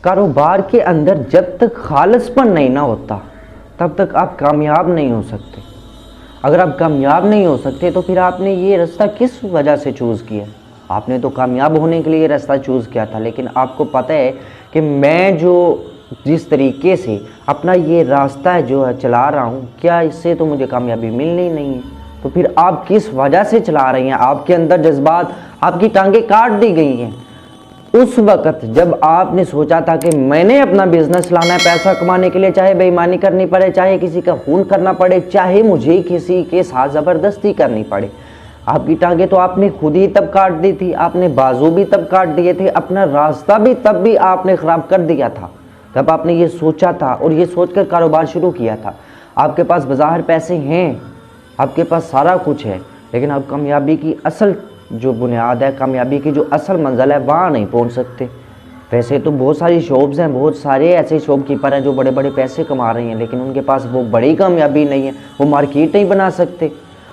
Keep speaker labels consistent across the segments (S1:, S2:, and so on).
S1: कारोबार के अंदर जब तक खालिसपन नहीं ना होता तब तक आप कामयाब नहीं हो सकते। अगर आप कामयाब नहीं हो सकते तो फिर आपने ये रास्ता किस वजह से चूज़ किया? आपने तो कामयाब होने के लिए ये रास्ता चूज़ किया था, लेकिन आपको पता है कि मैं जिस तरीके से अपना ये रास्ता जो है चला रहा हूँ, क्या इससे तो मुझे कामयाबी मिलनी नहीं है। तो फिर आप किस वजह से चला रही हैं? आपके अंदर जज्बात, आपकी टांगें काट दी गई हैं। उस वक्त जब आपने सोचा था कि मैंने अपना बिजनेस लाना है पैसा कमाने के लिए, चाहे बेईमानी करनी पड़े, चाहे किसी का खून करना पड़े, चाहे मुझे किसी के साथ ज़बरदस्ती करनी पड़े, आपकी टांगें तो आपने खुद ही तब काट दी थी, आपने बाजू भी तब काट दिए थे, अपना रास्ता भी तब भी आपने ख़राब कर दिया था। तब आपने ये सोचा था और ये सोचकर कारोबार शुरू किया था। आपके पास बाज़ाहिर पैसे हैं, आपके पास सारा कुछ है, लेकिन आप कामयाबी की असल जो बुनियाद है, कामयाबी की जो असल मंजिल है, वहाँ नहीं पहुँच सकते। वैसे तो बहुत सारी शॉप्स हैं, बहुत सारे ऐसे शॉपकीपर हैं जो बड़े बड़े पैसे कमा रहे हैं, लेकिन उनके पास वो बड़ी कामयाबी नहीं है, वो मार्केट नहीं बना सकते।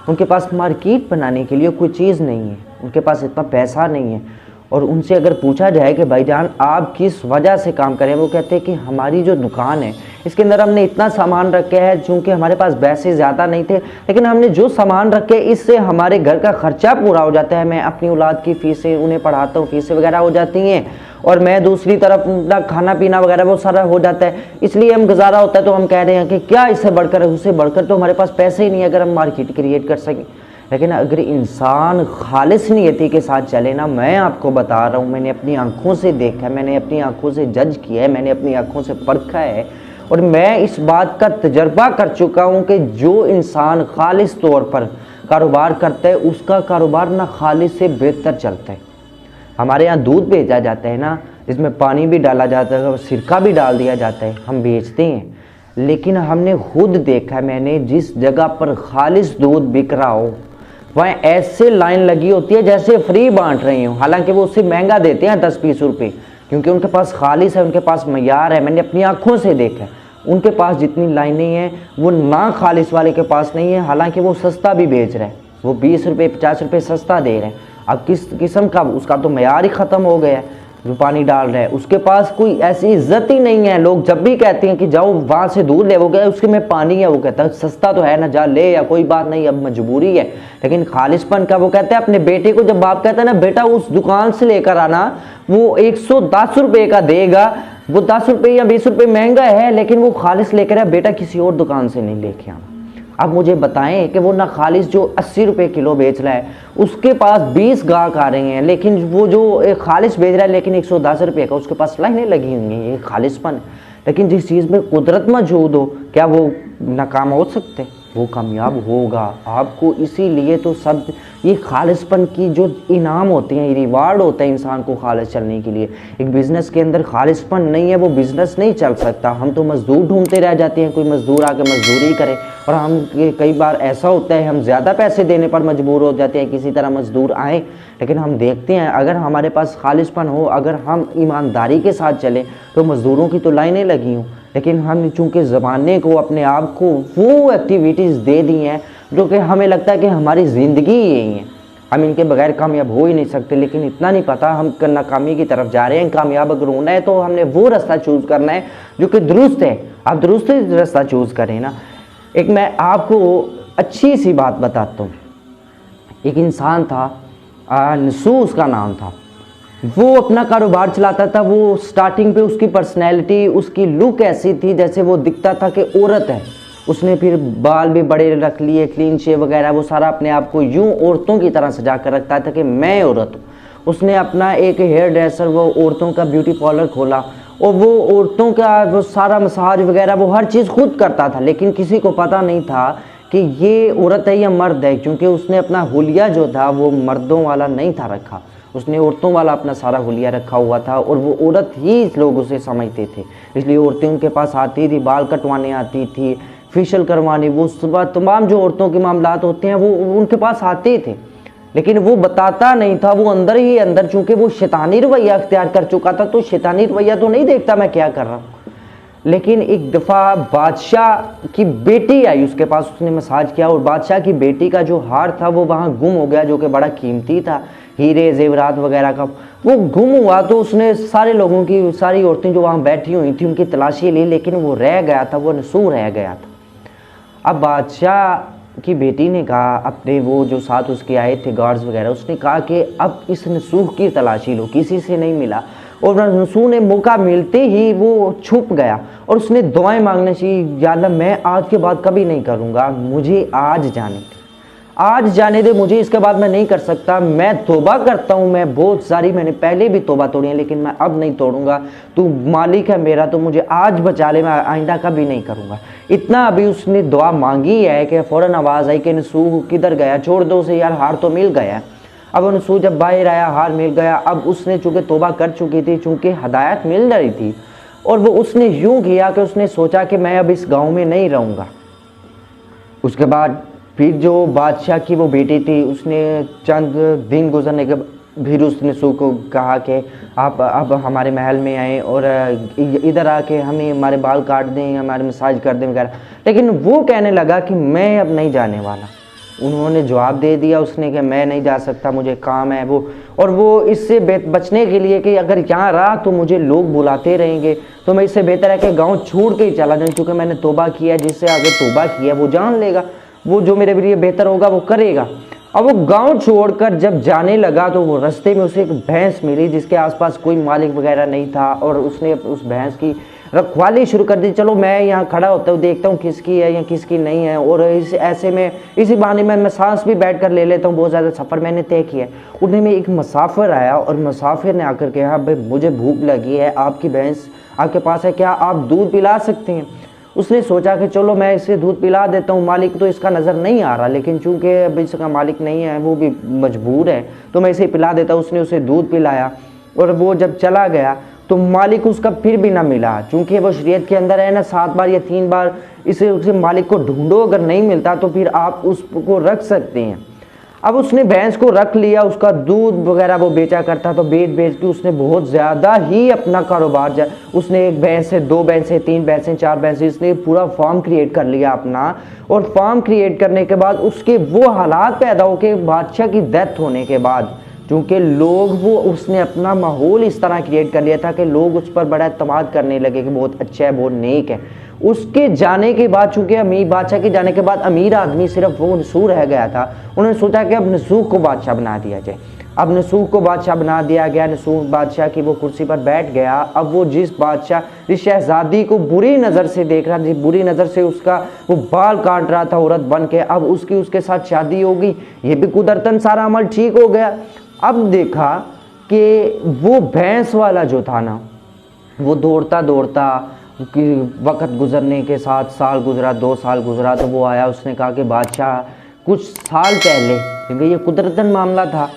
S1: उनके पास मार्केट बनाने के लिए कोई चीज़ नहीं है, उनके पास इतना पैसा नहीं है। और उनसे अगर पूछा जाए कि भाईजान आप किस वजह से काम करें, वो कहते हैं कि हमारी जो दुकान है इसके अंदर हमने इतना सामान रखे है, चूँकि हमारे पास पैसे ज़्यादा नहीं थे, लेकिन हमने जो सामान रखे इससे हमारे घर का खर्चा पूरा हो जाता है। मैं अपनी औलाद की फ़ीसें उन्हें पढ़ाता हूँ, फ़ीसें वगैरह हो जाती हैं, और मैं दूसरी तरफ अपना खाना पीना वगैरह वो सारा हो जाता है, इसलिए हम गुजारा होता है। तो हम कह रहे हैं कि क्या इससे बढ़कर है, उससे बढ़कर तो हमारे पास पैसे ही नहीं है अगर हम मार्केट क्रिएट कर सकें। लेकिन अगर इंसान खालिस नियति के साथ चले ना, मैं आपको बता रहा हूँ, मैंने अपनी आंखों से देखा है, मैंने अपनी आंखों से जज किया है, मैंने अपनी आंखों से परखा है, और मैं इस बात का तजर्बा कर चुका हूँ कि जो इंसान खालिस तौर पर कारोबार करता है उसका कारोबार ना खालिस से बेहतर चलता है। हमारे यहाँ दूध बेचा जाता है ना, इसमें पानी भी डाला जाता है, सिरका भी डाल दिया जाता है, हम बेचते हैं। लेकिन हमने खुद देखा है, मैंने जिस जगह पर खालिस दूध बिक रहा हो वहाँ ऐसे लाइन लगी होती है जैसे फ्री बांट रही हो, हालांकि वो उससे महंगा देते हैं 10-20 रुपये, क्योंकि उनके पास खालिस है, उनके पास मयार है। मैंने अपनी आंखों से देखा है, उनके पास जितनी लाइनें हैं वो ना खालिस वाले के पास नहीं है, हालांकि वो सस्ता भी बेच रहे हैं, वो 20 रुपये 50 रुपये सस्ता दे रहे हैं। अब किस किस्म का, उसका तो मयार ही ख़त्म हो गया है जो पानी डाल रहा है, उसके पास कोई ऐसी इज्जत ही नहीं है। लोग जब भी कहते हैं कि जाओ वहाँ से दूध ले, वो गए उसके में पानी है, वो कहता है सस्ता तो है ना, जा ले, या कोई बात नहीं अब मजबूरी है। लेकिन खालिसपन का वो कहता है अपने बेटे को, जब बाप कहता है ना बेटा उस दुकान से लेकर आना, वो 110 रुपये का देगा, वो 10 रुपये या 20 रुपये महंगा है, लेकिन वो खालिस लेकर है, बेटा किसी और दुकान से नहीं लेके आना। अब मुझे बताएं कि वो ना खालिस जो 80 रुपये किलो बेच रहा है उसके पास 20 गाहक आ रहे हैं, लेकिन वो जो एक खालिस बेच रहा है लेकिन 110 रुपये का, उसके पास लाइनें लगी हुई हैं, ये खालिसपन है। लेकिन जिस चीज़ में कुदरत मौजूद हो, क्या वो नाकाम हो सकते? वो कामयाब होगा आपको। इसीलिए तो सब ये खालिसपन की जो इनाम होते हैं, रिवार्ड होता है इंसान को खालिस चलने के लिए। एक बिज़नेस के अंदर खालिसपन नहीं है वो बिज़नेस नहीं चल सकता। हम तो मज़दूर ढूंढते रह जाते हैं, कोई मज़दूर आके मज़दूरी करे, और हम कई बार ऐसा होता है हम ज़्यादा पैसे देने पर मजबूर हो जाते हैं किसी तरह मज़दूर आए। लेकिन हम देखते हैं अगर हमारे पास खालिसपन हो, अगर हम ईमानदारी के साथ चलें तो मज़दूरों की तो लाइनें लगी हों। लेकिन हम चूँकि ज़माने को, अपने आप को वो एक्टिविटीज़ दे दी हैं जो कि हमें लगता है कि हमारी ज़िंदगी यही है, हम इनके बगैर कामयाब हो ही नहीं सकते। लेकिन इतना नहीं पता हम नाकामी की तरफ जा रहे हैं। कामयाब अगर होना है तो हमने वो रास्ता चूज़ करना है जो कि दुरुस्त है। आप दुरुस्त रास्ता चूज़ करें ना। एक मैं आपको अच्छी सी बात बताता हूँ। एक इंसान था, नसू उसका नाम था, वो अपना कारोबार चलाता था। वो स्टार्टिंग पे उसकी पर्सनैलिटी, उसकी लुक ऐसी थी जैसे वो दिखता था कि औरत है। उसने फिर बाल भी बड़े रख लिए, क्लीन शेव वगैरह, वो सारा अपने आप को यूं औरतों की तरह सजा कर रखता था कि मैं औरत हूँ। उसने अपना एक हेयर ड्रेसर, वो औरतों का ब्यूटी पार्लर खोला, और वो औरतों का वो सारा मसाज वगैरह वो हर चीज़ खुद करता था। लेकिन किसी को पता नहीं था कि ये औरत है या मर्द है, क्योंकि उसने अपना हुलिया जो था वो मर्दों वाला नहीं था रखा, उसने औरतों वाला अपना सारा हुलिया रखा हुआ था। और वो औरत ही लोग उसे समझते थे, इसलिए औरतें उनके पास आती थी, बाल कटवाने आती थी, फेशियल करवाने, वो सुबह तमाम जो औरतों के मामलात होते हैं वो उनके पास आते थे। लेकिन वो बताता नहीं था, वो अंदर ही अंदर, चूँकि वो शैतानी रवैया अख्तियार कर चुका था, तो शैतानी रवैया तो नहीं देखता मैं क्या कर रहा हूँ। लेकिन एक दफ़ा बादशाह की बेटी आई उसके पास, उसने मसाज किया और बादशाह की बेटी का जो हार था वो वहाँ गुम हो गया, जो कि बड़ा कीमती था, हीरे जेवरात वगैरह का, वो गुम हुआ। तो उसने सारे लोगों की, सारी औरतें जो वहाँ बैठी हुई थी उनकी तलाशी ली, लेकिन वो रह गया था, वो नसूह रह गया था। अब बादशाह की बेटी ने कहा अपने वो जो साथ उसके आए थे गार्ड्स वगैरह, उसने कहा कि अब इस नसूह की तलाशी लो, किसी से नहीं मिला। और नसूह ने मौका मिलते ही वो छुप गया और उसने दुआएं मांगना चाहिए, या अल्लाह मैं आज के बाद कभी नहीं करूँगा, मुझे आज जाने दे, आज जाने दे मुझे, इसके बाद मैं नहीं कर सकता, मैं तौबा करता हूँ, मैं बहुत सारी, मैंने पहले भी तौबा तोड़ी है लेकिन मैं अब नहीं तोड़ूंगा, तू मालिक है मेरा, तो मुझे आज बचा ले, मैं आइंदा कभी नहीं करूँगा। इतना अभी उसने दुआ मांगी है कि फ़ौरन आवाज़ आई कि नसूह किधर गया, छोड़ दो उसे यार, हार तो मिल गया। अब नसूह जब बाहर आया, हार मिल गया। अब उसने चूँकि तौबा कर चुकी थी, चूँकि हदायत मिल रही थी, और वो उसने यूँ किया कि उसने सोचा कि मैं अब इस गाँव में नहीं रहूँगा। उसके बाद फिर जो बादशाह की वो बेटी थी, उसने चंद दिन गुजरने के फिर उस नसूह को कहा कि आप अब हमारे महल में आए और इधर आके हमें हमारे बाल काट दें, हमारे मसाज कर दें वगैरह। लेकिन वो कहने लगा कि मैं अब नहीं जाने वाला। उन्होंने जवाब दे दिया उसने कि मैं नहीं जा सकता, मुझे काम है वो। और वो इससे बचने के लिए कि अगर यहाँ रहा तो मुझे लोग बुलाते रहेंगे, तो मैं इससे बेहतर है कि गाँव छोड़ के ही चला जाऊँ, क्योंकि मैंने तौबा किया, जिससे आगे तौबा किया वो जान लेगा, वो जो मेरे लिए बेहतर होगा वो करेगा। अब वो गांव छोड़कर जब जाने लगा तो वो रास्ते में उसे एक भैंस मिली जिसके आसपास कोई मालिक वगैरह नहीं था, और उसने उस भैंस की रखवाली शुरू कर दी। चलो मैं यहाँ खड़ा होता हूँ, देखता हूँ किसकी है या किसकी नहीं है, और ऐसे में इसी बहाने में मैं सांस भी बैठ कर ले लेता हूँ। बहुत ज़्यादा सफ़र मैंने तय किया है। उतने में एक मुसाफिर आया और मुसाफिर ने आकर कहा, भाई मुझे भूख लगी है, आपकी भैंस आपके पास है क्या, आप दूध पिला सकते हैं। उसने सोचा कि चलो मैं इसे दूध पिला देता हूँ, मालिक तो इसका नज़र नहीं आ रहा, लेकिन चूंकि अब इसका मालिक नहीं है, वो भी मजबूर है, तो मैं इसे पिला देता हूँ। उसने उसे दूध पिलाया और वो जब चला गया तो मालिक उसका फिर भी ना मिला। चूंकि वो शरीयत के अंदर है ना, 7 बार या 3 बार इसे मालिक को ढूंढो, अगर नहीं मिलता तो फिर आप उसको रख सकते हैं। अब उसने भैंस को रख लिया, उसका दूध वगैरह वो बेचा करता, तो बेच के उसने बहुत ज़्यादा ही अपना कारोबार, उसने 1 भैंस से 2 भैंसें 3 भैंसें 4 भैंसें, इसने पूरा फार्म क्रिएट कर लिया अपना। और फार्म क्रिएट करने के बाद उसके वो हालात पैदा हो के बादशाह की डेथ होने के बाद, चूँकि लोग वो उसने अपना माहौल इस तरह क्रिएट कर लिया था कि लोग उस पर बड़ा एतमाद करने लगे कि बहुत अच्छा है, बहुत नेक है। उसके जाने के बाद, चूँकि अमीर बादशाह के जाने के बाद अमीर आदमी सिर्फ वो नसूह रह गया था, उन्होंने सोचा कि अब नसूह को बादशाह बना दिया जाए। अब नसूह को बादशाह बना दिया गया, नसूह बादशाह की वो कुर्सी पर बैठ गया। अब वो जिस बादशाह, जिस शहजादी को बुरी नज़र से देख रहा, जिस बुरी नज़र से उसका वो बाल काट रहा था औरत बन के, अब उसके साथ शादी हो गई, ये भी कुदरतन सारा अमल ठीक हो गया। अब देखा कि वो भैंस वाला जो था ना, वो दौड़ता दौड़ता कि वक्त गुजरने के साथ साल गुजरा, 2 साल गुजरा, तो वो आया, उसने कहा कि बादशाह कुछ साल पहले, क्योंकि ये कुदरतन मामला था,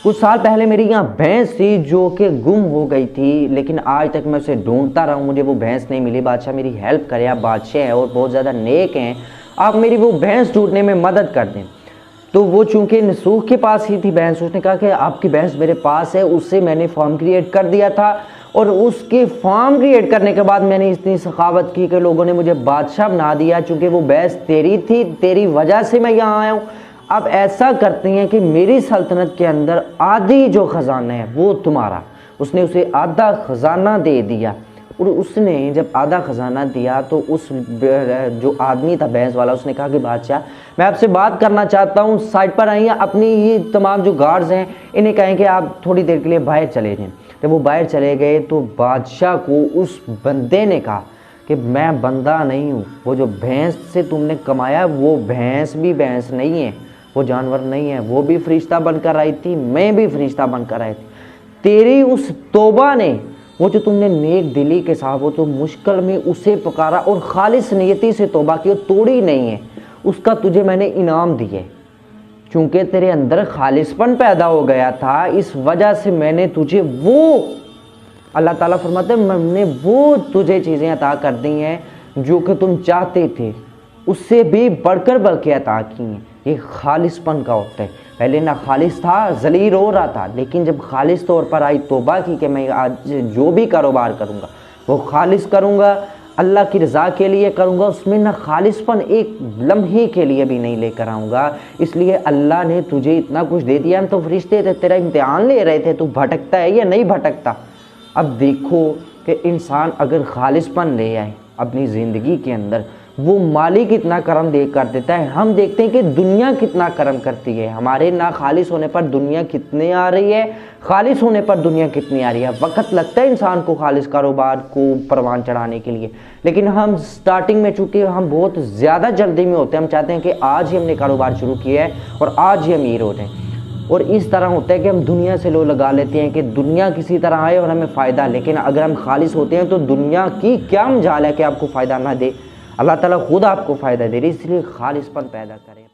S1: कुछ साल पहले मेरी यहाँ भैंस थी जो कि गुम हो गई थी, लेकिन आज तक मैं उसे ढूंढता रहा हूँ, मुझे वो भैंस नहीं मिली। बादशाह मेरी हेल्प करे, आप बादशाह हैं और बहुत ज़्यादा नेक हैं, आप मेरी वो भैंस ढूंढने में मदद कर दें। तो वो चूँकि नसूह के पास ही थी भैंस, उसने कहा कि आपकी भैंस मेरे पास है, उससे मैंने फार्म क्रिएट कर दिया था, और उसके फार्म क्रिएट करने के बाद मैंने इतनी सखावत की कि लोगों ने मुझे बादशाह बना दिया। चूँकि वो भैंस तेरी थी, तेरी वजह से मैं यहाँ आया हूँ। अब ऐसा करते हैं कि मेरी सल्तनत के अंदर आधी जो ख़जाना है वो तुम्हारा। उसने उसे आधा ख़जाना दे दिया, और उसने जब आधा ख़जाना दिया तो उस जो आदमी था भैंस वाला, उसने कहा कि बादशाह मैं आपसे बात करना चाहता हूँ, साइड पर आइए, अपनी ये तमाम जो गार्ड्स हैं इन्हें कहें कि आप थोड़ी देर के लिए बाहर चले जाएँ। जब वो बाहर चले गए तो बादशाह को उस बंदे ने कहा कि मैं बंदा नहीं हूँ, वो जो भैंस से तुमने कमाया वो भैंस भी भैंस नहीं है, वो जानवर नहीं है, वो भी फरिश्ता बनकर आई थी, मैं भी फरिश्ता बनकर आई थी। तेरी उस तौबा ने, वो जो तुमने नेक दिली के साथ, वो तो मुश्किल में उसे पुकारा और खालिस नियति से तौबा की, तोड़ी नहीं है, उसका तुझे मैंने इनाम दिए। चूँकि तेरे अंदर खालिसपन पैदा हो गया था, इस वजह से मैंने तुझे वो, अल्लाह ताला फरमाते हैं मैंने वो तुझे चीज़ें अता कर दी हैं जो कि तुम चाहते थे, उससे भी बढ़कर बल्कि अता की हैं। ये खालिसपन का होता है। पहले ना खालिस था, ज़लील हो रहा था, लेकिन जब खालिस तौर पर आई, तौबा की कि मैं आज जो भी कारोबार करूँगा वो खालिस करूँगा, अल्लाह की रज़ा के लिए करूँगा, उसमें ना खालिसपन एक लम्हे के लिए भी नहीं लेकर आऊँगा। इसलिए अल्लाह ने तुझे इतना कुछ दे दिया, हम तो फरिश्ते थे, तेरा इम्तिहान ले रहे थे, तू भटकता है या नहीं भटकता। अब देखो कि इंसान अगर खालिसपन ले आए अपनी ज़िंदगी के अंदर, वो मालिक इतना करम दे कर देता है। हम देखते हैं कि दुनिया कितना करम करती है, हमारे ना खालिस होने पर दुनिया कितने आ रही है, खालिस होने पर दुनिया कितनी आ रही है। वक्त लगता है इंसान को खालिस कारोबार को परवान चढ़ाने के लिए, लेकिन हम स्टार्टिंग में चूँकि हम बहुत ज़्यादा जल्दी में होते हैं, हम चाहते हैं कि आज ही हमने कारोबार शुरू किया है और आज ही अमीर हो जाएं। और इस तरह होता है कि हम दुनिया से लो लगा लेते हैं कि दुनिया किसी तरह आए और हमें फ़ायदा, लेकिन अगर हम खालिस होते हैं तो दुनिया की क्या मजाल है कि आपको फ़ायदा ना दे। अल्लाह ताला खुद आपको फ़ायदा दे रही है, इसलिए खालिसपन पैदा करें।